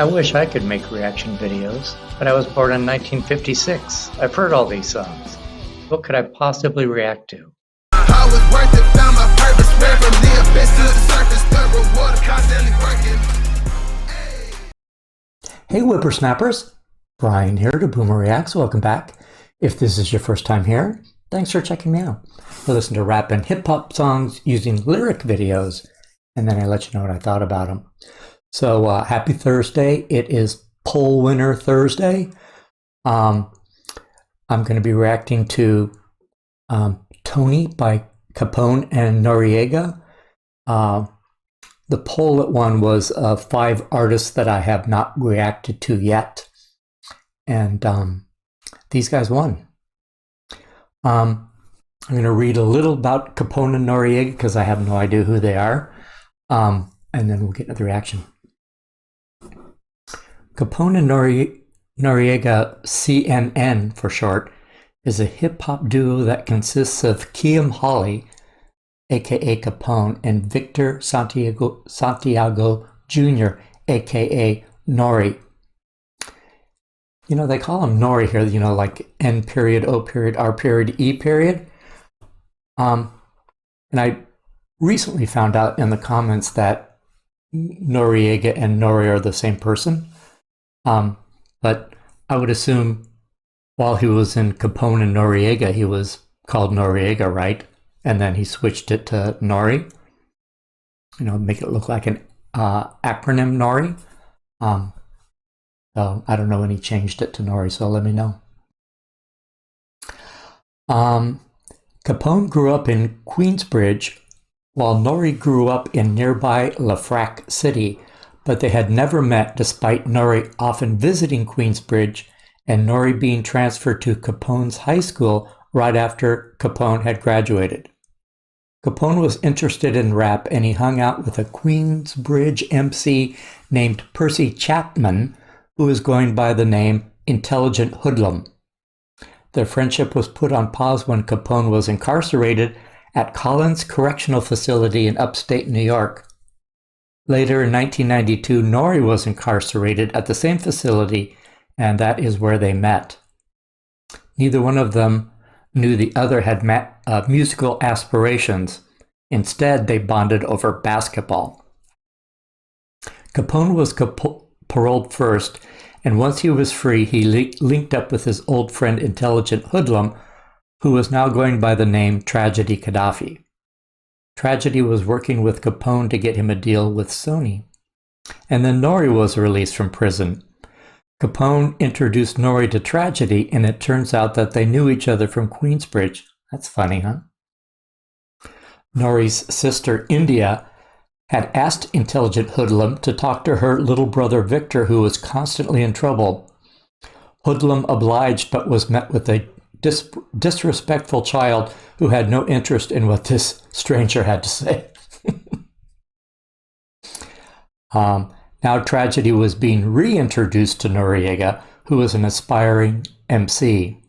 I wish I could make reaction videos, but I was born in 1956. I've heard all these songs. What could I possibly react to? I was worth it, found my purpose, ran from the abyss to the surface, the reward of constantly working. Hey whippersnappers, Brian here to Boomer Reacts. Welcome back. If this is your first time here, thanks for checking me out. I listen to rap and hip hop songs using lyric videos, and then I let you know what I thought about them. So happy Thursday. It is poll winner Thursday. I'm going to be reacting to T.O.N.Y by Capone-N-Noreaga. The poll it won was 5 artists that I have not reacted to yet. And these guys won. I'm going to read a little about Capone-N-Noreaga because I have no idea who they are. And then we'll get into the reaction. Capone-N-Noreaga, CNN for short, is a hip-hop duo that consists of Kiem Holly, aka Capone, and Victor Santiago Jr., aka Nore. You know, they call him Nore here, you know, like N period, O period, R period, E period. And I recently found out in the comments that Noreaga and Nore are the same person. But I would assume while he was in Capone-N-Noreaga, he was called Noreaga, right? And then he switched it to Nore. You know, make it look like an acronym Nore. So I don't know when he changed it to Nore, so let me know. Capone grew up in Queensbridge, while Nore grew up in nearby Lafrac City, but they had never met despite Nore often visiting Queensbridge and Nore being transferred to Capone's high school right after Capone had graduated. Capone was interested in rap and he hung out with a Queensbridge MC named Percy Chapman, who was going by the name Intelligent Hoodlum. Their friendship was put on pause when Capone was incarcerated at Collins Correctional Facility in upstate New York. Later in 1992, Nore was incarcerated at the same facility, and that is where they met. Neither one of them knew the other had musical aspirations. Instead, they bonded over basketball. Capone was paroled first, and once he was free, he linked up with his old friend Intelligent Hoodlum, who was now going by the name Tragedy Gaddafi. Tragedy was working with Capone to get him a deal with Sony. And then Nore was released from prison. Capone introduced Nore to Tragedy, and it turns out that they knew each other from Queensbridge. That's funny, huh? Nore's sister, India, had asked Intelligent Hoodlum to talk to her little brother Victor, who was constantly in trouble. Hoodlum obliged, but was met with a disrespectful child who had no interest in what this stranger had to say. Now Tragedy was being reintroduced to Noreaga, who was an aspiring MC.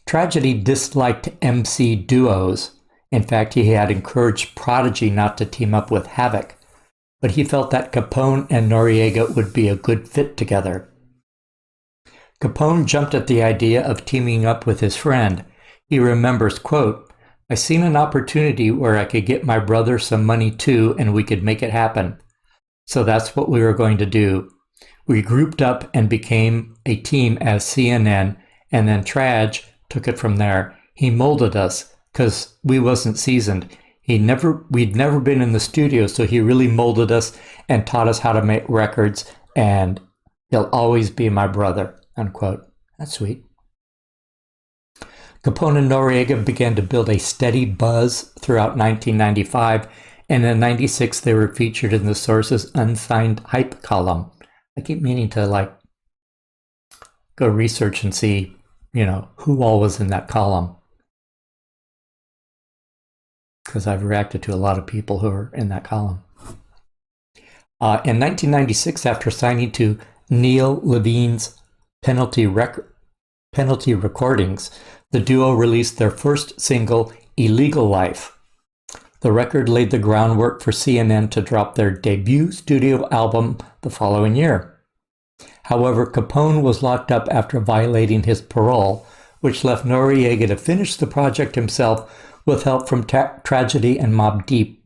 Tragedy disliked MC duos. In fact, he had encouraged Prodigy not to team up with Havoc, but he felt that Capone and Noreaga would be a good fit together. Capone jumped at the idea of teaming up with his friend. He remembers, quote, "I seen an opportunity where I could get my brother some money too and we could make it happen. So that's what we were going to do. We grouped up and became a team as CNN, and then Trag took it from there. He molded us because we wasn't seasoned. We'd never been in the studio, so he really molded us and taught us how to make records, and he'll always be my brother." Unquote. That's sweet. Capone and Noreaga began to build a steady buzz throughout 1995, and in 96 they were featured in the Source's Unsigned Hype column. I keep meaning to go research and see, you know, who all was in that column, because I've reacted to a lot of people who are in that column. In 1996, after signing to Neil Levine's Penalty Recordings, the duo released their first single, Illegal Life. The record laid the groundwork for CNN to drop their debut studio album the following year. However, Capone was locked up after violating his parole, which left Noreaga to finish the project himself with help from Tragedy and Mobb Deep.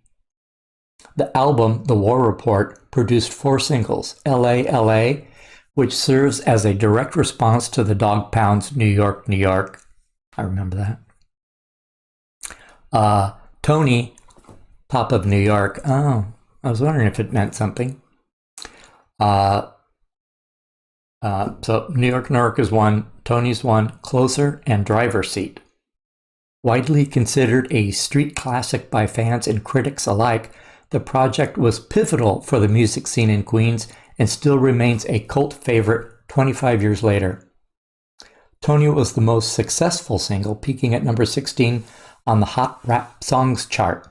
The album, The War Report, produced 4 singles, L.A., L.A., which serves as a direct response to the Dog Pound's New York, New York. I remember that. T.O.N.Y, Top of New York. Oh, I was wondering if it meant something. So New York, New York is one, T.O.N.Y's one, Closer, and Driver's Seat. Widely considered a street classic by fans and critics alike, the project was pivotal for the music scene in Queens and still remains a cult favorite 25 years later. T.O.N.Y was the most successful single, peaking at number 16 on the Hot Rap Songs chart.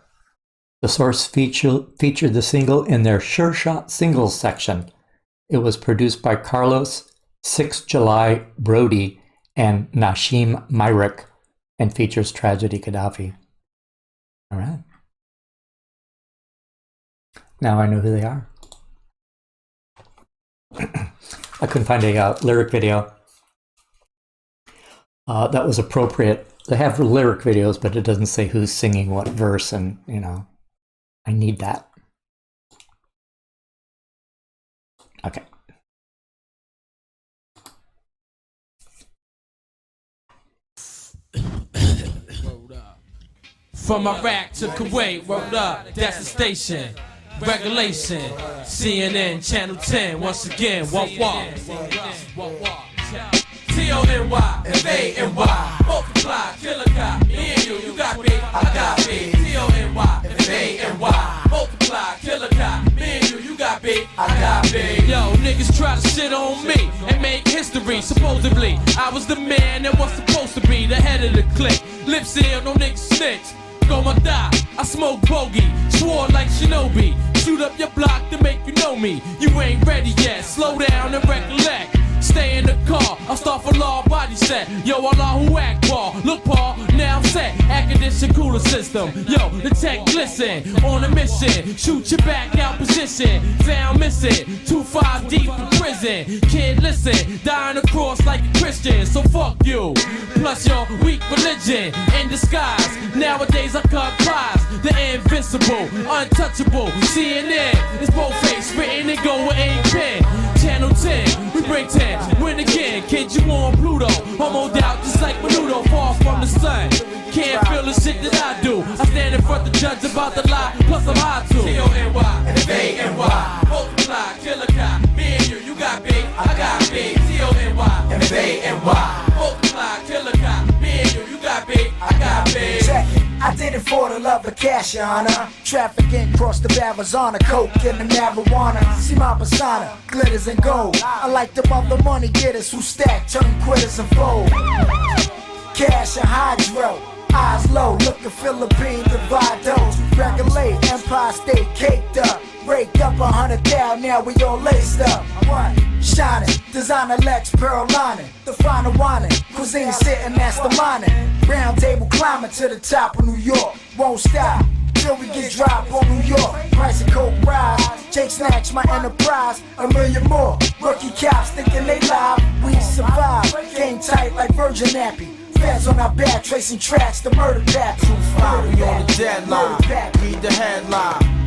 The Source featured the single in their Sure Shot Singles section. It was produced by Carlos 6 July Brody and Nashim Myrick and features Tragedy Gaddafi. All right. Now I know who they are. I couldn't find a lyric video that was appropriate. They have lyric videos, but it doesn't say who's singing what verse, and, you know, I need that. Okay. From Iraq to Kuwait, rolled up, that's the station. Regulation, CNN, Channel 10, once again, walk. T.O.N.Y, F.A.N.Y, multiply, killer cop, me and you got me, I got me. T.O.N.Y, F.A.N.Y, multiply, killer cop, me and you got me, I got me. Yo, niggas try to shit on me and make history, supposedly. I was the man that was supposed to be the head of the clique. Lip seal, no niggas snitch. Go my die, I smoke bogey, swore like Shinobi. Shoot up your block to make you know me. You ain't ready yet, slow down and recollect. Stay in the car, I'll start for law body set. Yo, Allah who act Paul. Look Paul, now I'm set. Academic cooler system. Yo, the tech glisten. On a mission, shoot your back out position. Found missing, 2-5 deep in prison. Kid listen, dying across like a Christian. So fuck you, plus your weak religion in disguise. Nowadays I cut pies. The invincible, untouchable. CNN, it's both face, spitting and go with ain't pen. Channel 10, we bring 10, win again. Kid, you on Pluto, homoed out just like Menudo, far from the sun. Can't feel the shit that I do. I stand in front of the judge about the lie, plus I'm high too. T.O.N.Y, F.A.N.Y, multiply, killer cop, me and you got me, I got me. T.O.N.Y, F.A.N.Y, multiply, killer cop, me and you got me, I got me. Check it. I did it for the love of cash, your honor. Trafficking across the Arizona, coke and the marijuana. See my persona, glitters and gold. I like the mother money getters who stack, turn quitters and fold. Cash and hydro, eyes low, looking Philippine, divide those. Regulate, Empire State caked up. Raked up 100,000, now we all laced up. What? Shining, designer Lex, pearl lining. The final whining, cuisine sitting masterminding. Round table climbing to the top of New York. Won't stop till we get dropped on New York. Price of coke rise, Jake snatch my enterprise. A million more, rookie cops thinking they live. We survive, game tight like Virgin Nappy. Fans on our back, tracing tracks, the murder pack. 2-5, we on the deadline. Read the headline.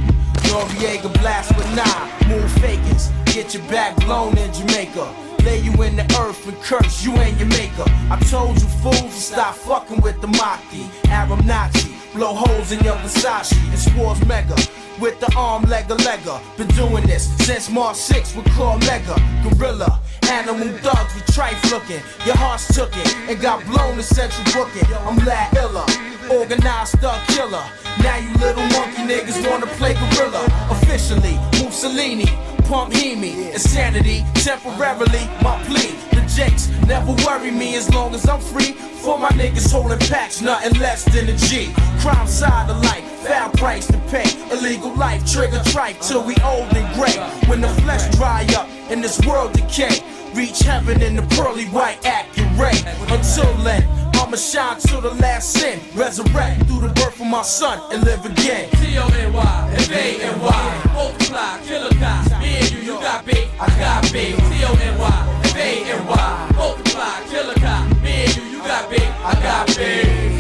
Noreaga blast with 9. Move fakers, get your back blown in Jamaica. Lay you in the earth and curse you and your maker. I told you fools to stop fucking with the Maki. Arab Nazi, blow holes in your Versace. It's war's mega, with the arm legger. Been doing this since March 6 with Claw Mega. Gorilla, animal thugs with trife looking. Your heart's took it and got blown to central booking. I'm Lad Illa, organized thug killer. Now you little monkey niggas wanna play gorilla. Officially, Mussolini, pump Hemi, insanity, temporarily, my plea. The jakes never worry me as long as I'm free. For my niggas holding packs, nothing less than a G. Crime side of life, foul price to pay. Illegal life, trigger tripe till we old and gray. When the flesh dry up and this world decay, reach heaven in the pearly white accurate. Until then, I'ma shine to the last cent, resurrect through the birth of my son and live again. T.O.N.Y, F-A-N-Y, multiply, killer cops. Me and you got big, I got big. T.O.N.Y, F-A-N-Y, multiply, killer cops. Me and you got big, I got big.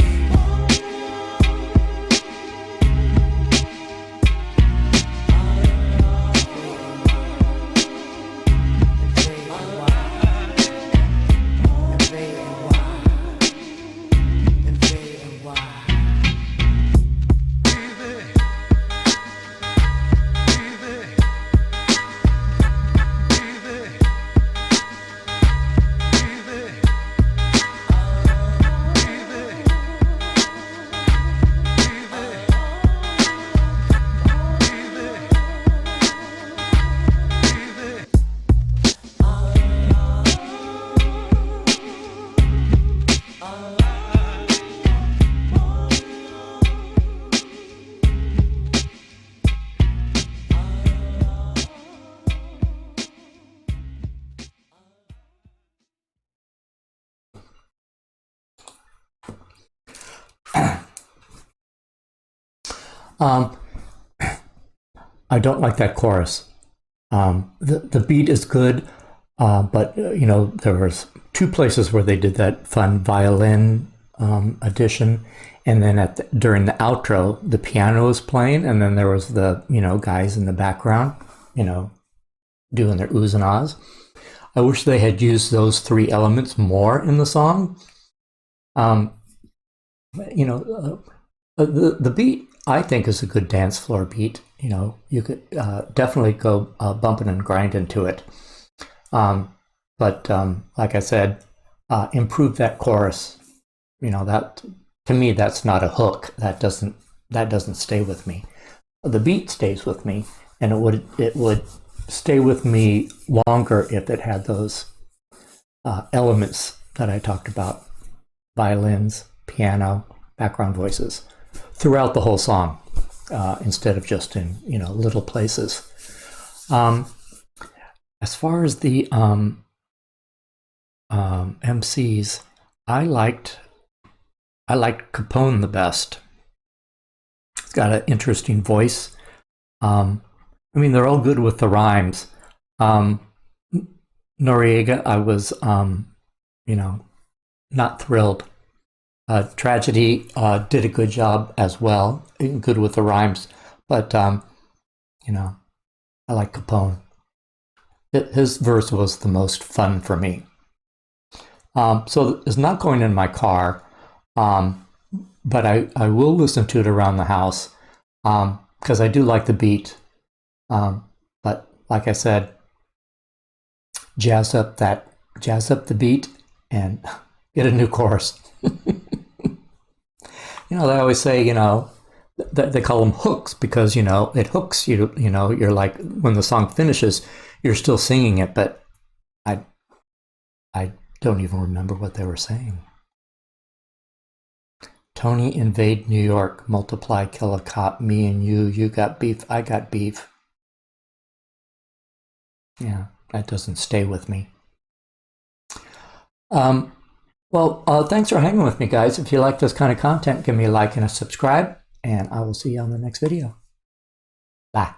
I don't like that chorus. The beat is good, but you know, there was 2 places where they did that fun violin addition, and then during the outro, the piano was playing, and then there was the, you know, guys in the background, you know, doing their oohs and ahs. I wish they had used those 3 elements more in the song. You know, the beat, I think, is a good dance floor beat. You know, you could definitely go bumping and grinding to it. But like I said, improve that chorus. You know, that, to me, that's not a hook. That doesn't stay with me. The beat stays with me, and it would stay with me longer if it had those elements that I talked about: violins, piano, background voices throughout the whole song, instead of just in, you know, little places. As far as the MCs, I liked Capone the best. He's got an interesting voice. I mean, they're all good with the rhymes. Noreaga, I was, you know, not thrilled. Tragedy did a good job as well, good with the rhymes, but you know, I like Capone. His verse was the most fun for me. So it's not going in my car, but I will listen to it around the house, because I do like the beat. But like I said, jazz up the beat and get a new chorus. You know, they always say, you know, they call them hooks because, you know, it hooks you. You know, you're like, when the song finishes, you're still singing it, but I don't even remember what they were saying. Tony invade New York, multiply, kill a cop, me and you got beef, I got beef. Yeah, that doesn't stay with me. Well, thanks for hanging with me, guys. If you like this kind of content, give me a like and a subscribe, and I will see you on the next video. Bye.